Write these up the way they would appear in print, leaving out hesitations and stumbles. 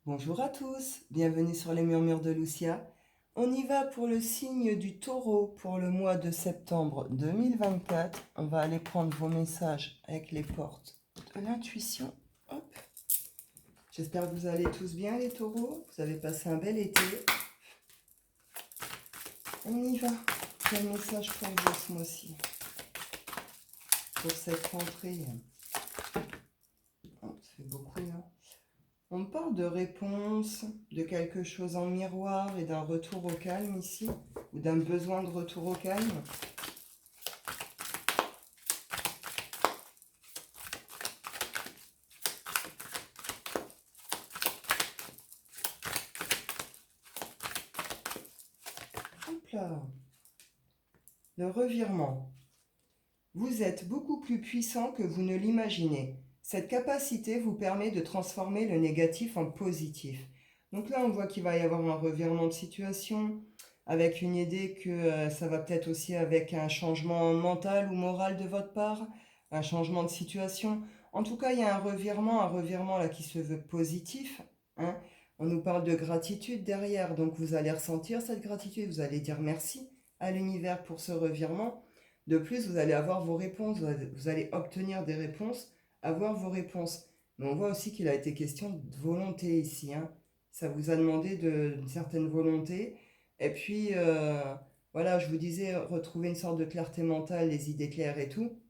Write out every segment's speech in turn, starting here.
Bonjour à tous, bienvenue sur les murmures de Lucia. On y va pour le signe du taureau pour le mois de septembre 2024. On va aller prendre vos messages avec les portes de l'intuition. Hop. J'espère que vous allez tous bien les taureaux. Vous avez passé un bel été. On y va. Quel message pour vous ce mois-ci? Pour cette rentrée. Oh, ça fait beaucoup là. On parle de réponse, de quelque chose en miroir et d'un retour au calme ici, ou d'un besoin de retour au calme. Hop là. Le revirement. Vous êtes beaucoup plus puissant que vous ne l'imaginez. Cette capacité vous permet de transformer le négatif en positif. Donc là, on voit qu'il va y avoir un revirement de situation, avec une idée que ça va peut-être aussi avec un changement mental ou moral de votre part, un changement de situation. En tout cas, il y a un revirement là qui se veut positif, hein. On nous parle de gratitude derrière, donc vous allez ressentir cette gratitude, vous allez dire merci à l'univers pour ce revirement. De plus, vous allez avoir vos réponses, vous allez obtenir des réponses, avoir vos réponses. Mais on voit aussi qu'il a été question de volonté ici, hein. Ça vous a demandé d'une certaine volonté. Et puis, voilà, je vous disais, retrouver une sorte de clarté mentale, les idées claires et tout.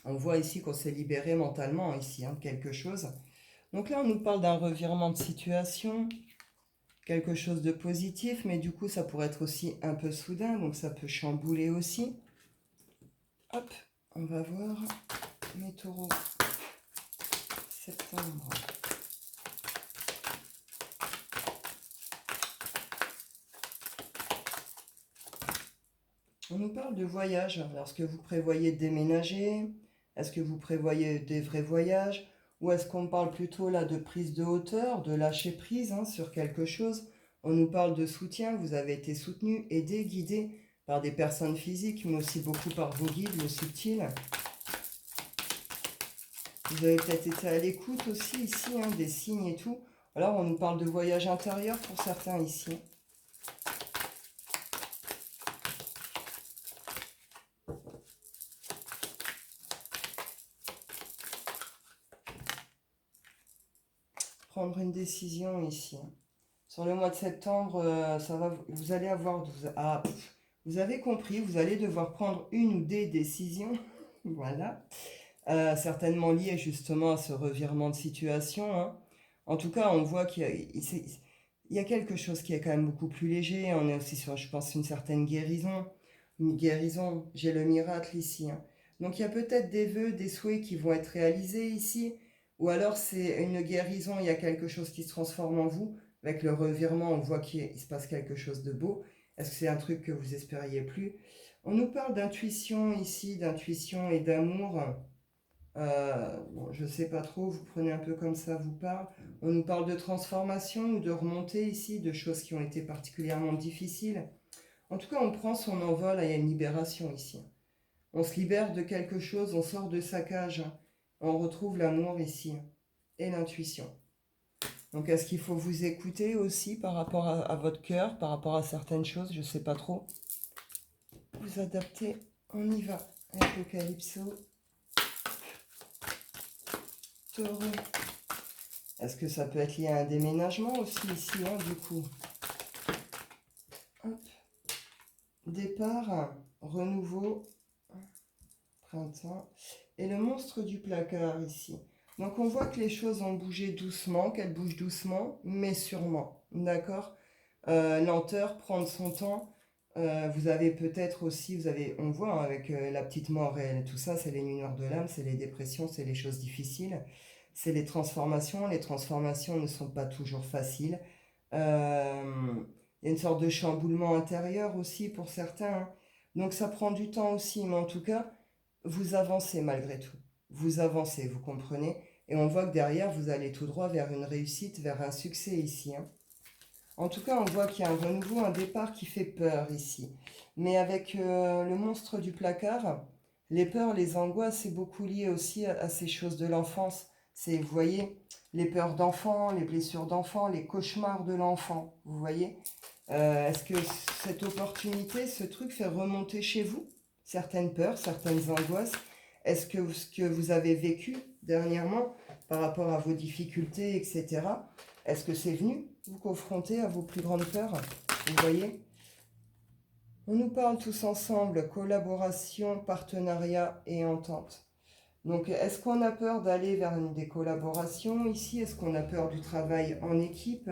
On voit ici qu'on s'est libéré mentalement, ici, hein, de quelque chose. Donc là, on nous parle d'un revirement de situation, quelque chose de positif, mais du coup, ça pourrait être aussi un peu soudain, donc ça peut chambouler aussi. Hop, on va voir mes taureaux. Septembre. On nous parle de voyage. Alors, est-ce que vous prévoyez de déménager? Est-ce que vous prévoyez des vrais voyages? Ou est-ce qu'on parle plutôt là de prise de hauteur, de lâcher prise, hein, sur quelque chose? On nous parle de soutien, vous avez été soutenu, aidé, guidé par des personnes physiques, mais aussi beaucoup par vos guides, le subtil. Vous avez peut-être été à l'écoute aussi ici, hein, des signes et tout. Alors, on nous parle de voyage intérieur pour certains ici. Prendre une décision ici. Sur le mois de septembre, ça va, vous allez avoir... vous avez compris, vous allez devoir prendre une ou des décisions. Voilà. Certainement liées justement à ce revirement de situation, hein. En tout cas, on voit qu'il y a quelque chose qui est quand même beaucoup plus léger. On est aussi sur, je pense, une certaine guérison. Une guérison, j'ai le miracle ici, hein. Donc il y a peut-être des vœux, des souhaits qui vont être réalisés ici. Ou alors c'est une guérison, il y a quelque chose qui se transforme en vous. Avec le revirement, on voit qu'il se passe quelque chose de beau. Est-ce que c'est un truc que vous espériez plus? On nous parle d'intuition ici, d'intuition et d'amour. Bon, je sais pas trop, vous prenez un peu comme ça vous parle. On nous parle de transformation ou de remontée ici, de choses qui ont été particulièrement difficiles. En tout cas, on prend son envol, il y a une libération ici. On se libère de quelque chose, on sort de sa cage. On retrouve l'amour ici et l'intuition. Donc, est-ce qu'il faut vous écouter aussi par rapport à votre cœur, par rapport à certaines choses? Je sais pas trop. Vous adaptez, on y va. Avec le Calypso. Taureau. Est-ce que ça peut être lié à un déménagement aussi ici, hein, du coup? Hop. Départ, renouveau, printemps. Et le monstre du placard ici. Donc on voit que les choses ont bougé doucement, qu'elles bougent doucement, mais sûrement. D'accord? Lenteur, prendre son temps. Vous avez peut-être aussi, on voit, hein, avec la petite mort et tout ça, c'est les nuits noires de l'âme, c'est les dépressions, c'est les choses difficiles, c'est les transformations. Les transformations ne sont pas toujours faciles. Il y a une sorte de chamboulement intérieur aussi pour certains, hein. Donc ça prend du temps aussi, mais en tout cas, vous avancez malgré tout. Vous avancez, vous comprenez? Et on voit que derrière, vous allez tout droit vers une réussite, vers un succès ici, hein. En tout cas, on voit qu'il y a un renouveau, un départ qui fait peur ici. Mais avec le monstre du placard, les peurs, les angoisses, c'est beaucoup lié aussi à ces choses de l'enfance. C'est, vous voyez, les peurs d'enfant, les blessures d'enfant, les cauchemars de l'enfant, vous voyez. Est-ce que cette opportunité, ce truc fait remonter chez vous certaines peurs, certaines angoisses? Est-ce que ce que vous avez vécu dernièrement par rapport à vos difficultés, etc., est-ce que c'est venu vous confronter à vos plus grandes peurs? Vous voyez? On nous parle tous ensemble, collaboration, partenariat et entente. Donc, est-ce qu'on a peur d'aller vers des collaborations ici? Est-ce qu'on a peur du travail en équipe?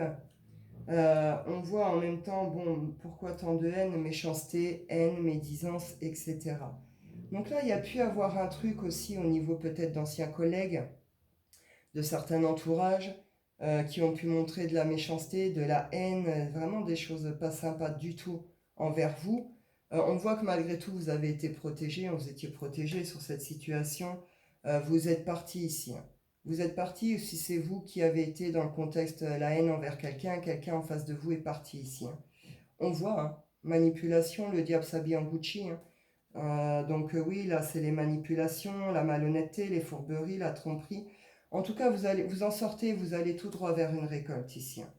On voit en même temps, bon, pourquoi tant de haine, méchanceté, haine, médisance, etc. Donc là, il y a pu avoir un truc aussi au niveau peut-être d'anciens collègues, de certains entourages, qui ont pu montrer de la méchanceté, de la haine, vraiment des choses pas sympas du tout envers vous. On voit que malgré tout, vous avez été protégé, vous étiez protégé sur cette situation. Vous êtes parti ici, hein. Vous êtes parti, ou si c'est vous qui avez été dans le contexte la haine envers quelqu'un, quelqu'un en face de vous est parti ici, hein. On voit, hein, manipulation, le diable s'habille en Gucci, hein. Donc oui, là c'est les manipulations, la malhonnêteté, les fourberies, la tromperie. En tout cas, vous en sortez, vous allez tout droit vers une récolte ici, hein.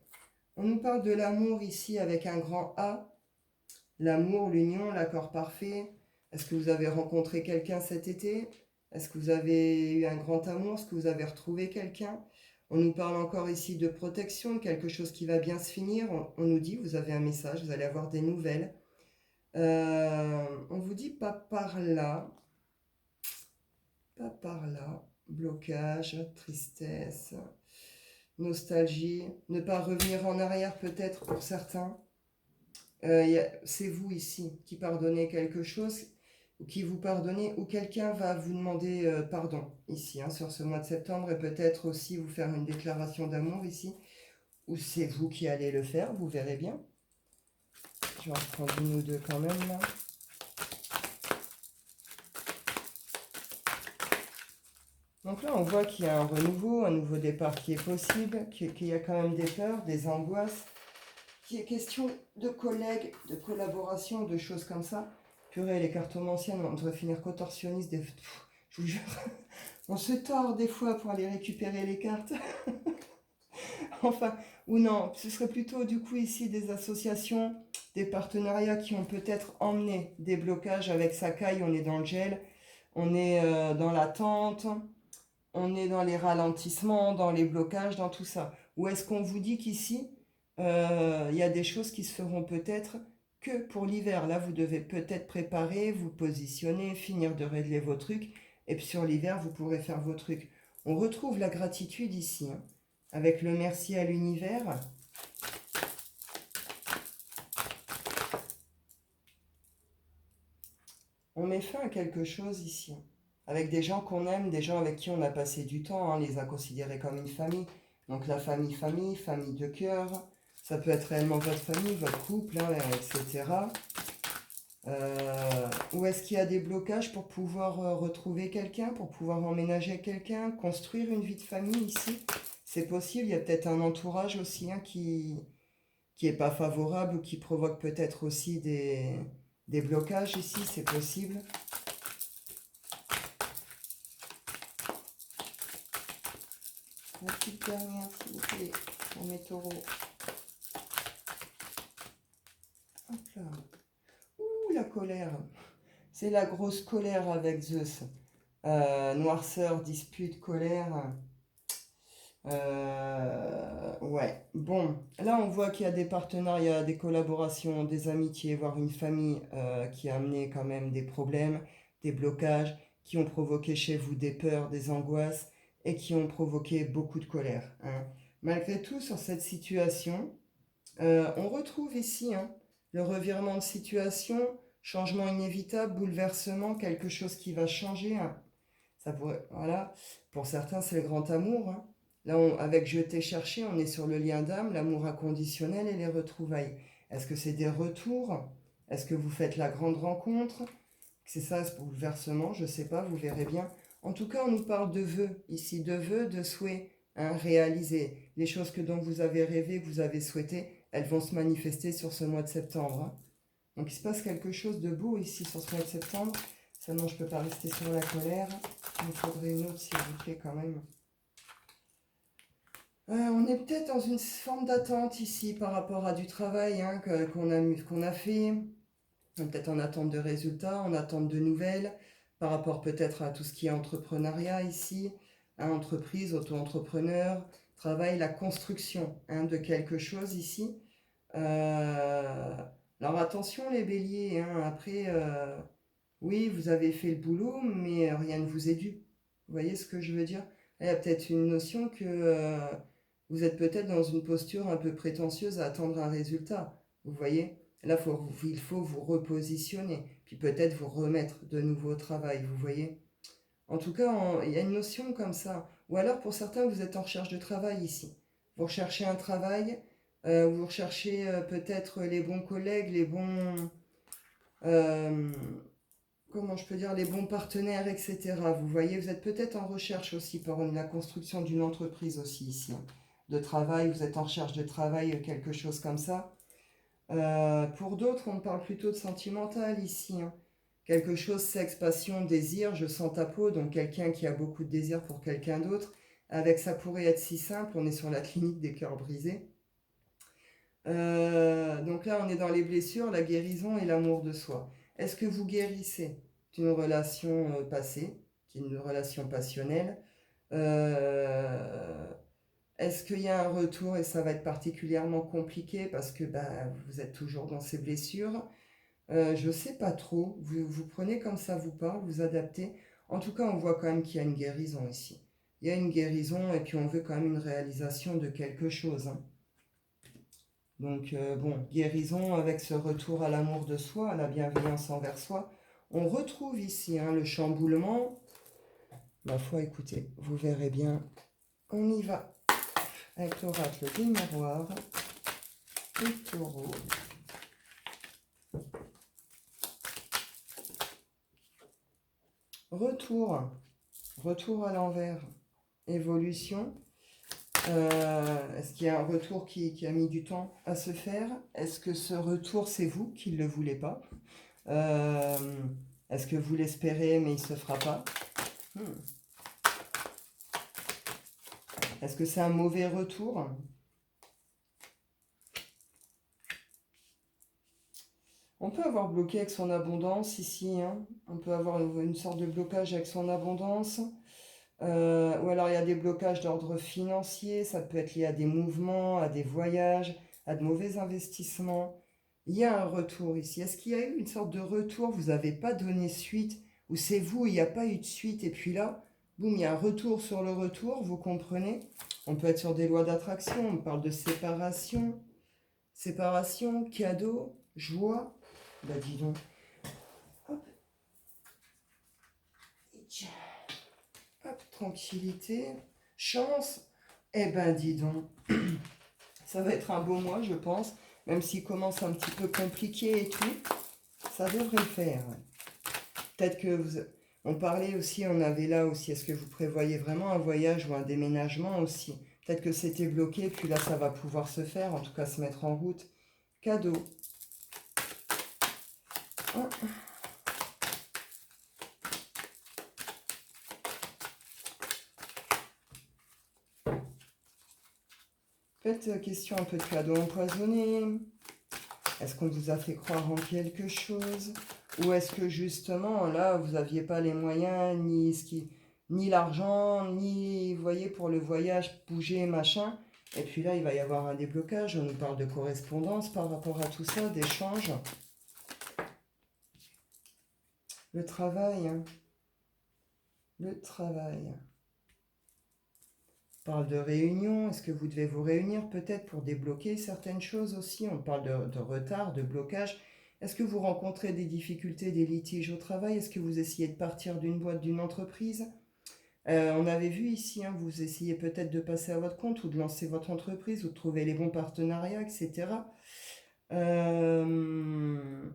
On nous parle de l'amour ici avec un grand A. L'amour, l'union, l'accord parfait. Est-ce que vous avez rencontré quelqu'un cet été? Est-ce que vous avez eu un grand amour? Est-ce que vous avez retrouvé quelqu'un? On nous parle encore ici de protection, de quelque chose qui va bien se finir. On nous dit, vous avez un message, vous allez avoir des nouvelles. On vous dit pas par là, pas par là. Blocage, tristesse, nostalgie, ne pas revenir en arrière peut-être pour certains. C'est vous ici qui pardonnez quelque chose, ou qui vous pardonnez, ou quelqu'un va vous demander pardon ici, hein, sur ce mois de septembre, et peut-être aussi vous faire une déclaration d'amour ici, ou c'est vous qui allez le faire, vous verrez bien. Je vais en prendre une ou deux quand même là. Donc là, on voit qu'il y a un renouveau, un nouveau départ qui est possible, qu'il y a quand même des peurs, des angoisses, qu'il est question de collègues, de collaboration, de choses comme ça. Purée, les cartes anciennes, on devrait finir contorsionniste. Je vous jure, on se tord des fois pour aller récupérer les cartes. Enfin, ou non, ce serait plutôt du coup ici des associations, des partenariats qui ont peut-être emmené des blocages avec Sakai. On est dans le gel, on est dans l'attente, on est dans les ralentissements, dans les blocages, dans tout ça. Ou est-ce qu'on vous dit qu'ici, il y a des choses qui se feront peut-être que pour l'hiver? Là, vous devez peut-être préparer, vous positionner, finir de régler vos trucs. Et puis sur l'hiver, vous pourrez faire vos trucs. On retrouve la gratitude ici, hein, avec le merci à l'univers. On met fin à quelque chose ici, hein, avec des gens qu'on aime, des gens avec qui on a passé du temps, hein, on les a considérés comme une famille. Donc la famille, famille de cœur, ça peut être réellement votre famille, votre couple, hein, etc. Ou est-ce qu'il y a des blocages pour pouvoir retrouver quelqu'un, pour pouvoir emménager quelqu'un, construire une vie de famille ici? C'est possible, il y a peut-être un entourage aussi, hein, qui est pas favorable ou qui provoque peut-être aussi des blocages ici, c'est possible. La petite dernière, s'il vous plaît, pour mes taureaux. Hop là. Ouh, la colère. C'est la grosse colère avec Zeus. Noirceur, dispute, colère. Ouais. Bon, là on voit qu'il y a des partenariats, des collaborations, des amitiés, voire une famille qui a amené quand même des problèmes, des blocages, qui ont provoqué chez vous des peurs, des angoisses et qui ont provoqué beaucoup de colère, hein. Malgré tout, sur cette situation, on retrouve ici, hein, le revirement de situation, changement inévitable, bouleversement, quelque chose qui va changer, hein. Ça pourrait, voilà. Pour certains, c'est le grand amour, hein. Là, avec Je t'ai cherché, on est sur le lien d'âme, l'amour inconditionnel et les retrouvailles. Est-ce que c'est des retours? Est-ce que vous faites la grande rencontre? C'est ça, ce bouleversement, je ne sais pas, vous verrez bien. En tout cas, on nous parle de vœux ici, de vœux, de souhaits, hein, réalisés. Les choses dont vous avez rêvé, que vous avez souhaité, elles vont se manifester sur ce mois de septembre, hein. Donc il se passe quelque chose de beau ici sur ce mois de septembre. Seulement, je ne peux pas rester sur la colère. Il me faudrait une autre, s'il vous plaît, quand même. On est peut-être dans une forme d'attente ici par rapport à du travail hein, qu'on a fait. On est peut-être en attente de résultats, en attente de nouvelles, par rapport peut-être à tout ce qui est entrepreneuriat ici, hein, entreprise, auto-entrepreneur, travail, la construction hein, de quelque chose ici. Euh, alors attention les béliers, hein, après, oui, vous avez fait le boulot, mais rien ne vous est dû. Vous voyez ce que je veux dire? Il y a peut-être une notion que vous êtes peut-être dans une posture un peu prétentieuse à attendre un résultat. Vous voyez? Là, il faut vous repositionner, puis peut-être vous remettre de nouveau au travail, vous voyez? En tout cas, il y a une notion comme ça. Ou alors, pour certains, vous êtes en recherche de travail ici. Vous recherchez un travail, vous recherchez peut-être les bons collègues, les bons... euh, comment je peux dire, les bons partenaires, etc. Vous voyez, vous êtes peut-être en recherche aussi pour la construction d'une entreprise aussi ici. Hein, de travail, vous êtes en recherche de travail, quelque chose comme ça. Pour d'autres, on parle plutôt de sentimental ici. Hein. Quelque chose, sexe, passion, désir, je sens ta peau, donc quelqu'un qui a beaucoup de désir pour quelqu'un d'autre. Avec ça pourrait être si simple, on est sur la clinique des cœurs brisés. Donc là, on est dans les blessures, la guérison et l'amour de soi. Est-ce que vous guérissez d'une relation passée, qui est une relation passionnelle? Euh, Est-ce qu'il y a un retour et ça va être particulièrement compliqué parce que bah, vous êtes toujours dans ces blessures? Je ne sais pas trop. Vous prenez comme ça vous parle, vous adaptez. En tout cas, on voit quand même qu'il y a une guérison ici. Il y a une guérison et puis on veut quand même une réalisation de quelque chose. Hein. Donc, bon, guérison avec ce retour à l'amour de soi, à la bienveillance envers soi. On retrouve ici hein, le chamboulement. Ma foi, écoutez, vous verrez bien. On y va avec l'oracle des miroirs et taureau. Retour à l'envers. Évolution. Est-ce qu'il y a un retour qui a mis du temps à se faire? Est-ce que ce retour, c'est vous qui ne le voulez pas? Euh, Est-ce que vous l'espérez mais il ne se fera pas? Hmm. Est-ce que c'est un mauvais retour? On peut avoir bloqué avec son abondance ici. Hein. On peut avoir une sorte de blocage avec son abondance. Ou alors il y a des blocages d'ordre financier. Ça peut être lié à des mouvements, à des voyages, à de mauvais investissements. Il y a un retour ici. Est-ce qu'il y a eu une sorte de retour? Vous n'avez pas donné suite? Ou c'est vous, il n'y a pas eu de suite? Et puis là, boum, il y a un retour sur le retour. Vous comprenez? On peut être sur des lois d'attraction. On parle de séparation. Séparation, cadeau, joie. Bah dis donc. Hop. Hop, tranquillité, chance. Eh ben dis donc. Ça va être un beau mois, je pense. Même s'il commence un petit peu compliqué et tout. Ça devrait le faire. Peut-être que vous... On parlait aussi, on avait là aussi, est-ce que vous prévoyez vraiment un voyage ou un déménagement aussi? Peut-être que c'était bloqué, puis là ça va pouvoir se faire, en tout cas se mettre en route. Cadeau. Ah. Peut-être question un peu de cadeau empoisonné. Est-ce qu'on vous a fait croire en quelque chose? Ou est-ce que justement, là, vous n'aviez pas les moyens, ni l'argent, ni, vous voyez, pour le voyage, bouger, machin. Et puis là, il va y avoir un déblocage. On nous parle de correspondance par rapport à tout ça, d'échange. Le travail. Hein. Le travail. On parle de réunion. Est-ce que vous devez vous réunir peut-être pour débloquer certaines choses aussi? On parle de retard, de blocage. Est-ce que vous rencontrez des difficultés, des litiges au travail? Est-ce que vous essayez de partir d'une boîte, d'une entreprise? On avait vu ici, hein, vous essayez peut-être de passer à votre compte ou de lancer votre entreprise ou de trouver les bons partenariats, etc. Une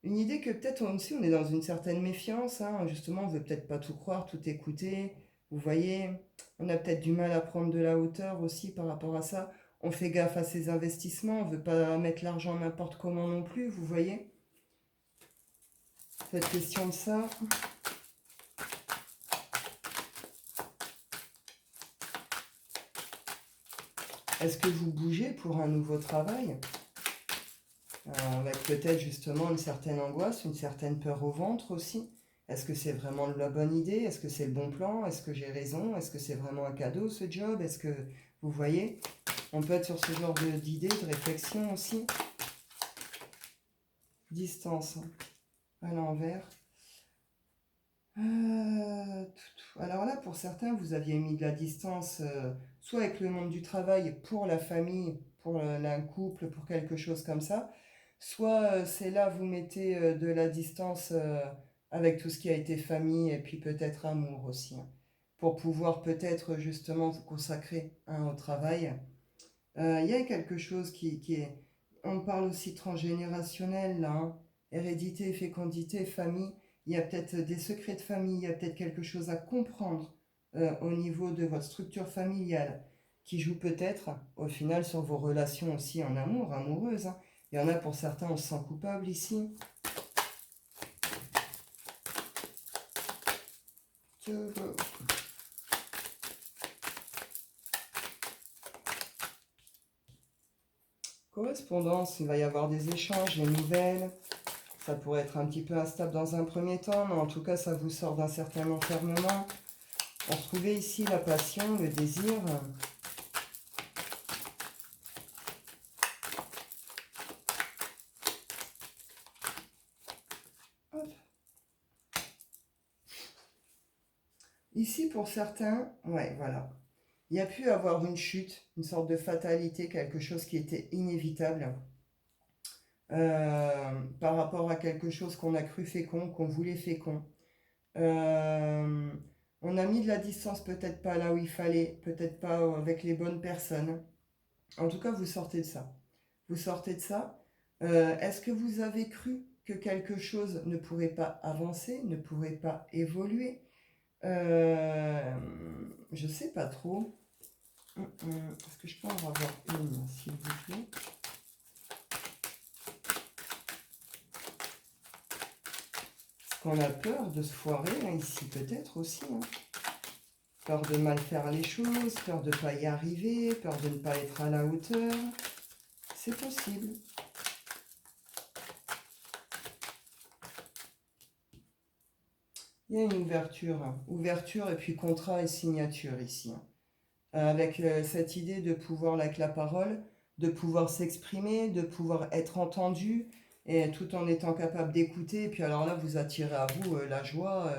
idée que peut-être aussi on est dans une certaine méfiance, hein, justement, on ne veut peut-être pas tout croire, tout écouter. Vous voyez, on a peut-être du mal à prendre de la hauteur aussi par rapport à ça. On fait gaffe à ses investissements, on ne veut pas mettre l'argent n'importe comment non plus, vous voyez. Cette question de ça. Est-ce que vous bougez pour un nouveau travail? Avec peut-être justement une certaine angoisse, une certaine peur au ventre aussi. Est-ce que c'est vraiment la bonne idée? Est-ce que c'est le bon plan? Est-ce que j'ai raison? Est-ce que c'est vraiment un cadeau ce job? Est-ce que vous voyez? On peut être sur ce genre d'idée, de réflexion aussi. Distance, hein, à l'envers. Alors là, pour certains, vous aviez mis de la distance, soit avec le monde du travail, pour la famille, pour un couple, pour quelque chose comme ça, soit c'est là, vous mettez de la distance avec tout ce qui a été famille et puis peut-être amour aussi, hein, pour pouvoir peut-être justement vous consacrer, hein, au travail. Il y a quelque chose qui est... On parle aussi transgénérationnel, là, hein. Hérédité, fécondité, famille. Il y a peut-être des secrets de famille, il y a peut-être quelque chose à comprendre au niveau de votre structure familiale qui joue peut-être au final sur vos relations aussi en amour, amoureuses, hein. Il y en a pour certains, on se sent coupable ici. Correspondance, il va y avoir des échanges, des nouvelles. Ça pourrait être un petit peu instable dans un premier temps, mais en tout cas, ça vous sort d'un certain enfermement. On retrouvait ici la passion, le désir. Hop. Ici, pour certains, ouais, voilà. Il y a pu avoir une chute, une sorte de fatalité, quelque chose qui était inévitable. Par rapport à quelque chose qu'on a cru fécond, qu'on voulait fécond. Euh, on a mis de la distance, peut-être pas là où il fallait, peut-être pas avec les bonnes personnes. En tout cas, vous sortez de ça. Vous sortez de ça. Est-ce que vous avez cru que quelque chose ne pourrait pas avancer, ne pourrait pas évoluer? Je sais pas trop. Est-ce que je peux en avoir une, s'il vous plaît? Qu'on a peur de se foirer, hein, ici, peut-être aussi, hein. Peur de mal faire les choses, peur de ne pas y arriver, peur de ne pas être à la hauteur. C'est possible. Il y a une ouverture, hein. Ouverture et puis contrat et signature ici, hein. Avec cette idée de pouvoir, avec la parole, de pouvoir s'exprimer, de pouvoir être entendu, et tout en étant capable d'écouter. Et puis alors là, vous attirez à vous la joie,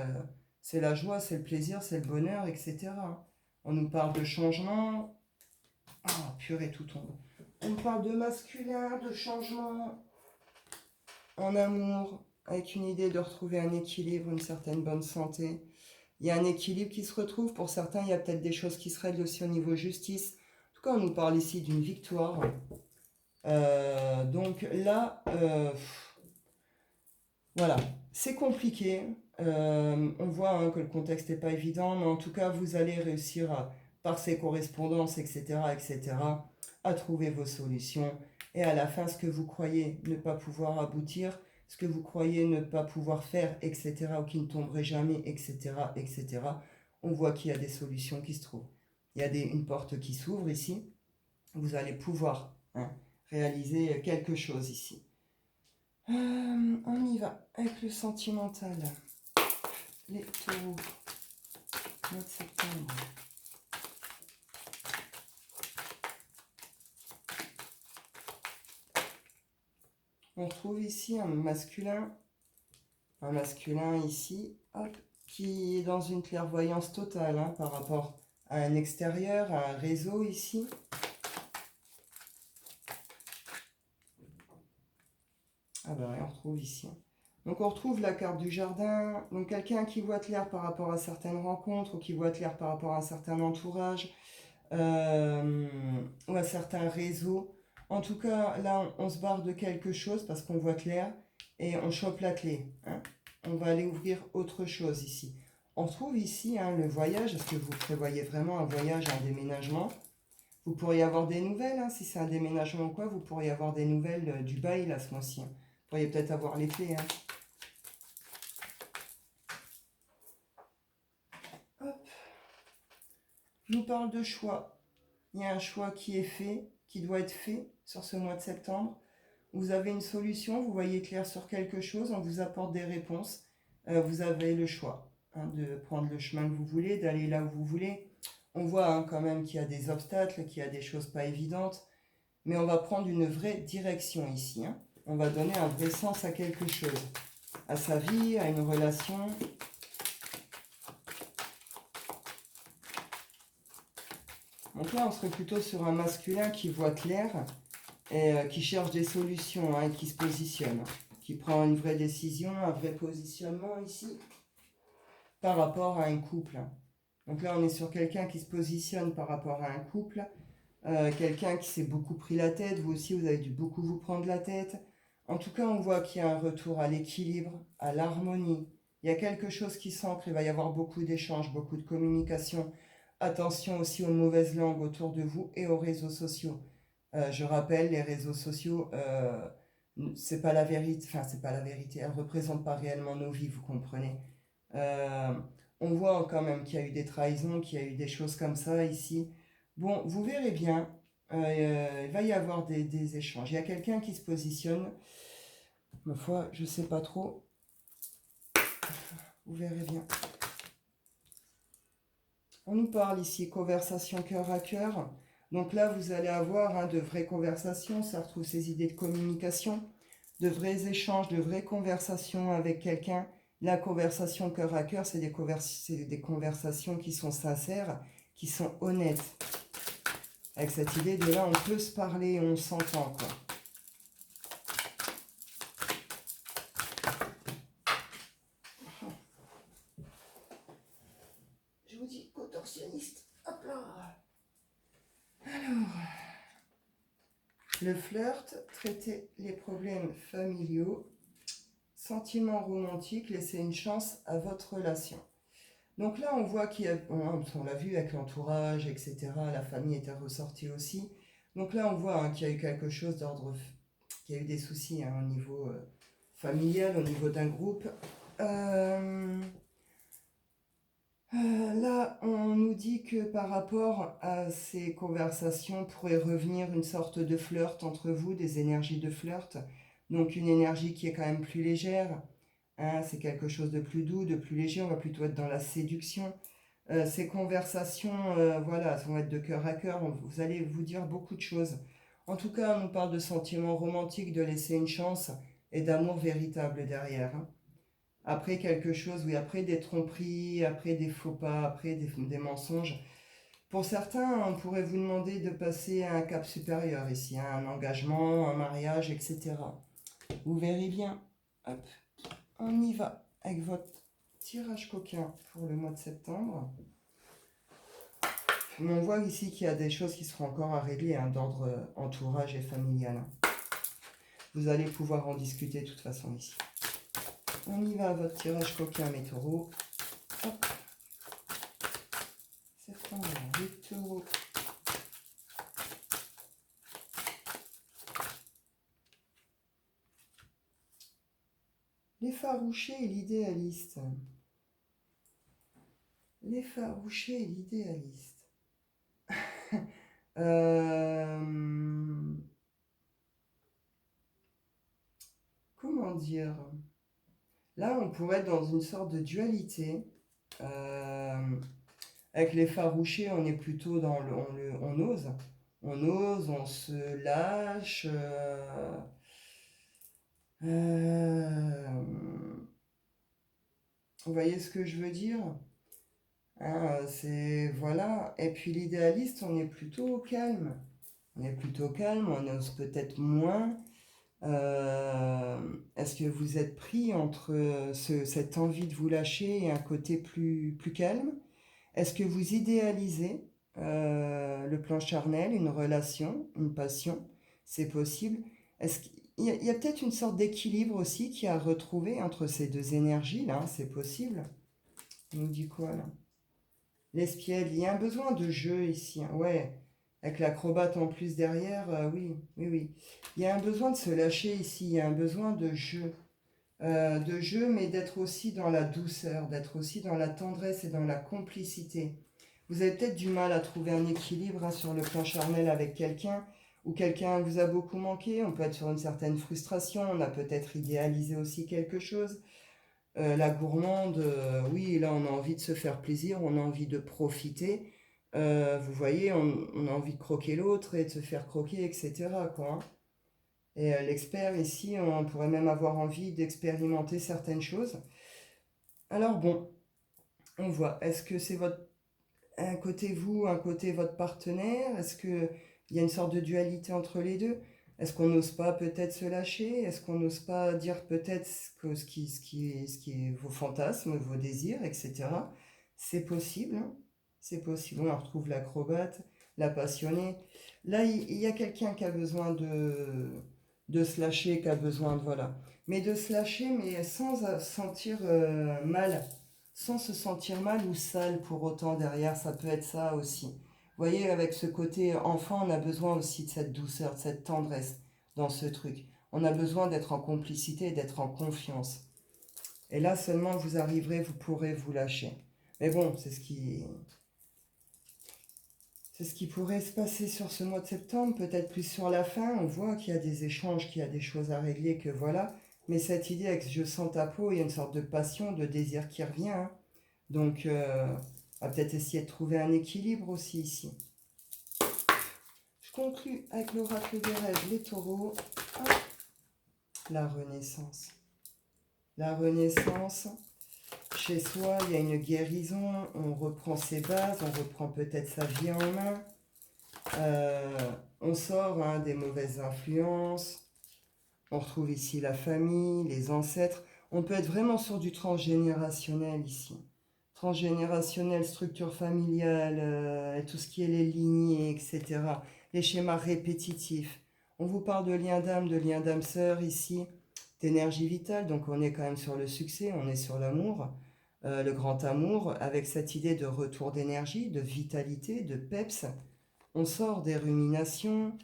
c'est le plaisir, c'est le bonheur, etc., hein. On nous parle de changement. Ah, purée, tout tombe. On parle de masculin, de changement en amour, avec une idée de retrouver un équilibre, une certaine bonne santé. Il y a un équilibre qui se retrouve. Pour certains, il y a peut-être des choses qui se règlent aussi au niveau justice. En tout cas, on nous parle ici d'une victoire. Donc là, voilà, c'est compliqué. On voit, hein, que le contexte n'est pas évident, mais en tout cas, vous allez réussir par ces correspondances, etc., etc., à trouver vos solutions. Et à la fin, ce que vous croyez ne pas pouvoir aboutir, ce que vous croyez ne pas pouvoir faire, etc., ou qui ne tomberait jamais, etc., etc., on voit qu'il y a des solutions qui se trouvent. Il y a une porte qui s'ouvre ici. Vous allez pouvoir, hein, réaliser quelque chose ici. On y va avec le sentimental. Les taureaux. Mois de septembre. On retrouve ici un masculin ici, hop, qui est dans une clairvoyance totale, hein, par rapport à un extérieur, à un réseau ici. Ah ben on retrouve ici. Donc on retrouve la carte du jardin, donc quelqu'un qui voit clair par rapport à certaines rencontres, ou qui voit clair par rapport à un certain entourage, ou à certains réseaux. En tout cas, là, on se barre de quelque chose parce qu'on voit clair et on chope la clé, hein. On va aller ouvrir autre chose ici. On trouve ici, hein, le voyage. Est-ce que vous prévoyez vraiment un voyage, un déménagement? Vous pourriez avoir des nouvelles, hein, si c'est un déménagement ou quoi, vous pourriez avoir des nouvelles du bail là ce mois-ci, hein. Vous pourriez peut-être avoir les clés, hein. Hop. Je vous parle de choix. il y a un choix qui est fait, qui doit être fait sur ce mois de septembre. Vous avez une solution, vous voyez clair sur quelque chose, on vous apporte des réponses. Vous avez le choix de prendre le chemin que vous voulez, d'aller là où vous voulez. On voit quand même qu'il y a des obstacles, qu'il y a des choses pas évidentes, mais on va prendre une vraie direction ici. On va donner un vrai sens à quelque chose, à sa vie, à une relation. Donc là, on serait plutôt sur un masculin qui voit clair et qui cherche des solutions et qui se positionne, qui prend une vraie décision, un vrai positionnement ici par rapport à un couple. Donc là, on est sur quelqu'un qui se positionne par rapport à un couple, quelqu'un qui s'est beaucoup pris la tête. Vous aussi, vous avez dû beaucoup vous prendre la tête. En tout cas, on voit qu'il y a un retour à l'équilibre, à l'harmonie. Il y a quelque chose qui s'ancre, il va y avoir beaucoup d'échanges, beaucoup de communication. Attention aussi aux mauvaises langues autour de vous et aux réseaux sociaux. Je rappelle, les réseaux sociaux, c'est pas la vérité, enfin, c'est pas la vérité, elles ne représentent pas réellement nos vies, vous comprenez. Euh, on voit quand même qu'il y a eu des trahisons, qu'il y a eu des choses comme ça ici. Bon, vous verrez bien, il va y avoir des échanges. Il y a quelqu'un qui se positionne, ma foi, je sais pas trop, vous verrez bien. On nous parle ici conversation cœur à cœur. Donc là, vous allez avoir de vraies conversations, ça retrouve ces idées de communication, de vrais échanges, de vraies conversations avec quelqu'un. La conversation cœur à cœur, c'est des conversations qui sont sincères, qui sont honnêtes. Avec cette idée de là, on peut se parler, on s'entend, quoi. Je vous dis contorsionniste. Hop là. Alors, le flirt, traiter les problèmes familiaux, sentiments romantiques, laisser une chance à votre relation. Donc là, on voit qu'il y a, on l'a vu avec l'entourage, etc. La famille était ressortie aussi. Donc là, on voit qu'il y a eu quelque chose d'ordre, qu'il y a eu des soucis au niveau familial, au niveau d'un groupe. Là, on nous dit que par rapport à ces conversations, pourrait revenir une sorte de flirt entre vous, des énergies de flirt. Donc une énergie qui est quand même plus légère. C'est quelque chose de plus doux, de plus léger. On va plutôt être dans la séduction. Ces conversations, voilà, vont être de cœur à cœur. Vous allez vous dire beaucoup de choses. En tout cas, on nous parle de sentiments romantiques, de laisser une chance et d'amour véritable derrière. Après quelque chose, oui, après des tromperies, après des faux pas, après des mensonges. Pour certains, on pourrait vous demander de passer à un cap supérieur ici, un engagement, un mariage, etc. Vous verrez bien. Hop, on y va avec votre tirage coquin pour le mois de septembre. Mais on voit ici qu'il y a des choses qui seront encore à régler d'ordre entourage et familial. Vous allez pouvoir en discuter de toute façon ici. On y va à votre tirage coquin, mes taureaux. Hop. Septembre, les taureaux. L'effarouché et l'idéaliste. L'effarouché et l'idéaliste. Comment dire? Là, on pourrait être dans une sorte de dualité. Avec l'effarouché, on est plutôt dans on ose. On ose, on se lâche. Vous voyez ce que je veux dire? C'est voilà. Et puis l'idéaliste, on est plutôt au calme. On est plutôt calme, on ose peut-être moins. Est-ce que vous êtes pris entre cette envie de vous lâcher et un côté plus calme? Est-ce que vous idéalisez le plan charnel, une relation, une passion? C'est possible. Est-ce qu'il y a peut-être une sorte d'équilibre aussi qui a retrouvé entre ces deux énergies-là? C'est possible. On nous dit quoi là? L'espiègle, il y a un besoin de jeu ici. Ouais, avec l'acrobate en plus derrière, oui, oui, oui. Il y a un besoin de se lâcher ici, il y a un besoin de jeu. De jeu, mais d'être aussi dans la douceur, d'être aussi dans la tendresse et dans la complicité. Vous avez peut-être du mal à trouver un équilibre hein, sur le plan charnel avec quelqu'un, ou quelqu'un vous a beaucoup manqué. On peut être sur une certaine frustration, on a peut-être idéalisé aussi quelque chose. La gourmande, oui, là on a envie de se faire plaisir, on a envie de profiter. Vous voyez, on a envie de croquer l'autre et de se faire croquer, etc. quoi, hein. Et l'expert ici, on pourrait même avoir envie d'expérimenter certaines choses. Alors bon, on voit, est-ce que c'est votre un côté vous, un côté votre partenaire? Est-ce qu'il y a une sorte de dualité entre les deux? Est-ce qu'on n'ose pas peut-être se lâcher? Est-ce qu'on n'ose pas dire peut-être ce qui est vos fantasmes, vos désirs, etc. C'est possible, hein. C'est possible. On retrouve l'acrobate, la passionnée. Là, il y a quelqu'un qui a besoin de se lâcher, qui a besoin de... Voilà. Mais de se lâcher, mais sans sentir mal, sans se sentir mal ou sale pour autant derrière, ça peut être ça aussi. Vous voyez, avec ce côté enfant, on a besoin aussi de cette douceur, de cette tendresse dans ce truc. On a besoin d'être en complicité, d'être en confiance. Et là seulement vous arriverez, vous pourrez vous lâcher. Mais bon, c'est ce qui pourrait se passer sur ce mois de septembre, peut-être plus sur la fin. On voit qu'il y a des échanges, qu'il y a des choses à régler, que voilà. Mais cette idée avec je sens ta peau, il y a une sorte de passion, de désir qui revient, hein. Donc, on va peut-être essayer de trouver un équilibre aussi ici. Je conclus avec l'oracle des rêves, les taureaux. Hop. La renaissance. La renaissance. Chez soi, il y a une guérison. On reprend ses bases, on reprend peut-être sa vie en main. On sort hein, des mauvaises influences. On retrouve ici la famille, les ancêtres. On peut être vraiment sur du transgénérationnel ici. Transgénérationnel, structure familiale, et tout ce qui est les lignées, etc. Les schémas répétitifs. On vous parle de lien d'âme, de lien d'âme sœur ici, d'énergie vitale. Donc on est quand même sur le succès, on est sur l'amour, le grand amour, avec cette idée de retour d'énergie, de vitalité, de peps. On sort des ruminations,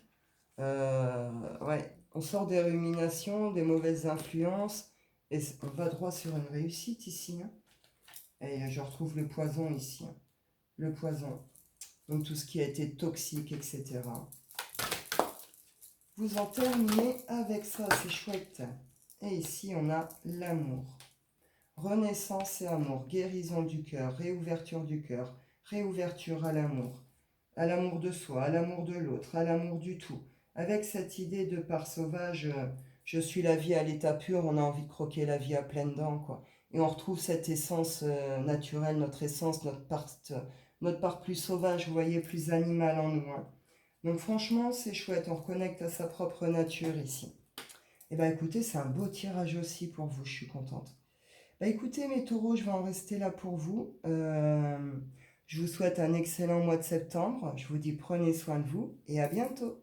ouais, on sort des ruminations, des mauvaises influences, et on va droit sur une réussite ici, hein. Et je retrouve le poison ici, hein. Le poison. Donc tout ce qui a été toxique, etc. Vous en terminez avec ça, c'est chouette. Et ici, on a l'amour. Renaissance et amour, guérison du cœur, réouverture du cœur, réouverture à l'amour de soi, à l'amour de l'autre, à l'amour du tout. Avec cette idée de part sauvage, je suis la vie à l'état pur, on a envie de croquer la vie à pleines dents, quoi. Et on retrouve cette essence naturelle, notre essence, notre part plus sauvage, vous voyez, plus animale en nous, hein. Donc franchement, c'est chouette, on reconnecte à sa propre nature ici. Et bien écoutez, c'est un beau tirage aussi pour vous, je suis contente. Bah écoutez mes taureaux, je vais en rester là pour vous. Je vous souhaite un excellent mois de septembre. Je vous dis prenez soin de vous et à bientôt.